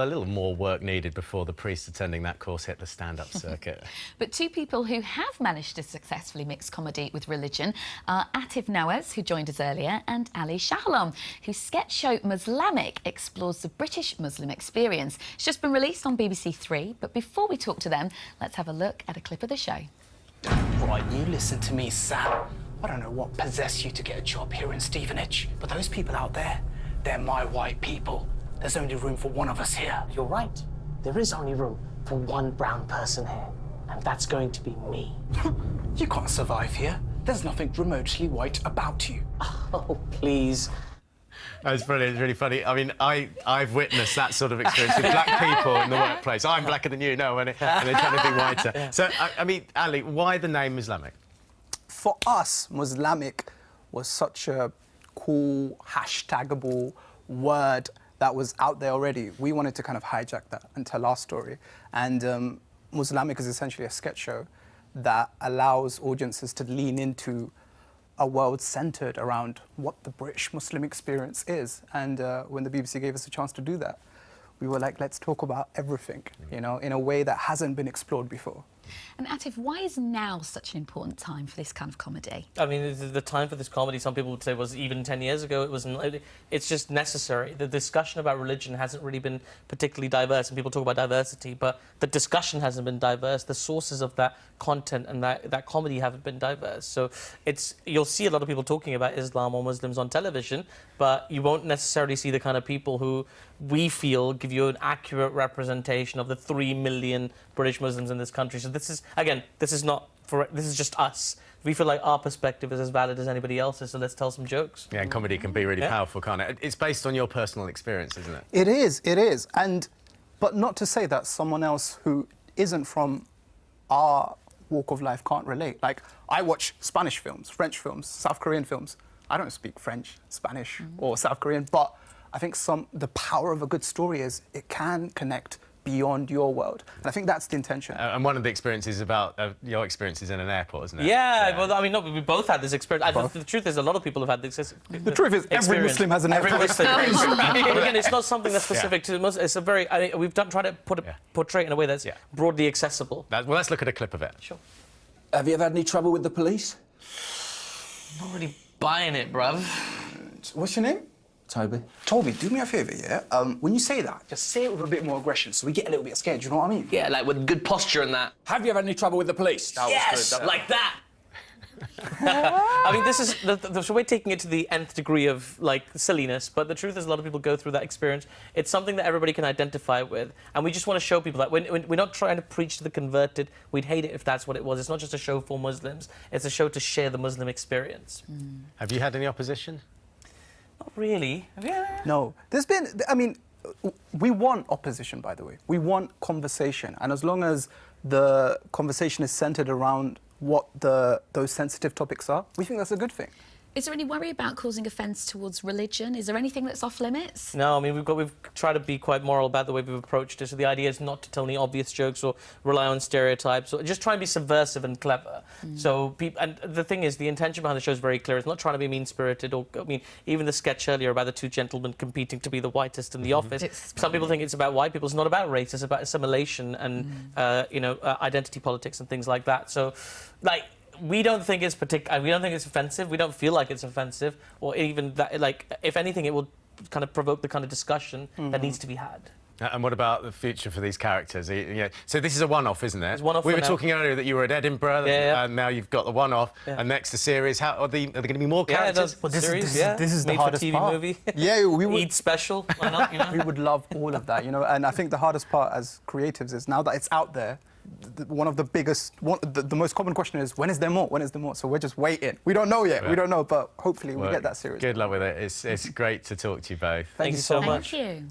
A little more work needed before the priests attending that course hit the stand-up circuit. But two people who have managed to successfully mix comedy with religion are Atif Nawaz, who joined us earlier, and Ali Shahlam, whose sketch show Muslamic explores the British Muslim experience. It's just been released on BBC Three, but before we talk to them, let's have a look at a clip of the show. Right, you listen to me, Sam. I don't know what possessed you to get a job here in Stevenage, but those people out there, they're my white people. There's only room for one of us here. You're right. There is only room for one brown person here, and that's going to be me. You can't survive here. There's nothing remotely white about you. Oh, please. That's brilliant. It's really funny. I mean, I've witnessed that sort of experience with black people in the workplace. I'm blacker than you, no, and they're trying to be whiter. Yeah. So, I mean, Ali, why the name Muslamic? For us, Muslamic was such a cool, hashtagable word that was out there already. We wanted to kind of hijack that and tell our story. And Muslamic is essentially a sketch show that allows audiences to lean into a world centred around what the British Muslim experience is. And when the BBC gave us a chance to do that, we were like, let's talk about everything, you know, in a way that hasn't been explored before. And Atif, why is now such an important time for this kind of comedy? I mean, the time for this comedy, some people would say, was even 10 years ago. It wasn't. It's just necessary. The discussion about religion hasn't really been particularly diverse, and people talk about diversity, but the discussion hasn't been diverse. The sources of that content and that comedy haven't been diverse. So you'll see a lot of people talking about Islam or Muslims on television, but you won't necessarily see the kind of people who we feel give you an accurate representation of the 3 million British Muslims in this country. So this is, again, this is just us. We feel like our perspective is as valid as anybody else's, so let's tell some jokes. Yeah, and comedy can be really powerful, can't it? It's based on your personal experience, isn't it? It is. But not to say that someone else who isn't from our walk of life can't relate. Like, I watch Spanish films, French films, South Korean films. I don't speak French, Spanish, or South Korean, but I think the power of a good story is it can connect beyond your world. And I think that's the intention. And one of the experiences about your experiences in an airport, isn't it? Yeah, well, I mean, no, we both had this experience. The truth is, a lot of people have had this The truth is, every Muslim has an airport experience. Again, it's not something that's specific to Muslims. It's a very... we've tried to portray it in a way that's broadly accessible. Well, let's look at a clip of it. Sure. Have you ever had any trouble with the police? Not really buying it, bruv. What's your name? Toby. Toby, do me a favour, yeah? When you say that, just say it with a bit more aggression so we get a little bit scared, you know what I mean? Yeah, like with good posture and that. Have you ever had any trouble with the police? Yes, like that. I mean, this is so we're taking it to the nth degree of like silliness, but the truth is, a lot of people go through that experience. It's something that everybody can identify with, and we just want to show people that we're not trying to preach to the converted. We'd hate it if that's what it was. It's not just a show for Muslims. It's a show to share the Muslim experience. Have you had any opposition? Not really. No. I mean, we want opposition, by the way. We want conversation. And as long as the conversation is centred around what those sensitive topics are, we think that's a good thing. Is there any worry about causing offence towards religion? Is there anything that's off limits? No, I mean, we've tried to be quite moral about the way we've approached it. So the idea is not to tell any obvious jokes or rely on stereotypes, or just try and be subversive and clever. So, and the thing is, the intention behind the show is very clear. It's not trying to be mean-spirited, or, I mean, even the sketch earlier about the two gentlemen competing to be the whitest in the office. Some people think it's about white people. It's not about race. It's about assimilation and, you know, identity politics and things like that. So, like, we don't think it's we don't think it's offensive. We don't feel like it's offensive, or even that. Like, if anything, it will kind of provoke the kind of discussion that needs to be had. And what about the future for these characters? So this is a one-off, isn't it? It's one-off. We were talking earlier that you were at Edinburgh, and now you've got the one-off, and next a series. Are there going to be more characters? Yeah, This is the hardest TV part. movie. Yeah, we would. Eid special. Why not? You know? We would love all of that, you know. And I think the hardest part as creatives is now that it's out there. One of the biggest, the most common question is, when is there more? When is there more? So we're just waiting. We don't know yet. We don't know, but hopefully we get that series. Good luck with it. It's great to talk to you both. Thank you so much. Thank you.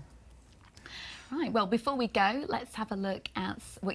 Right, well, before we go, let's have a look at what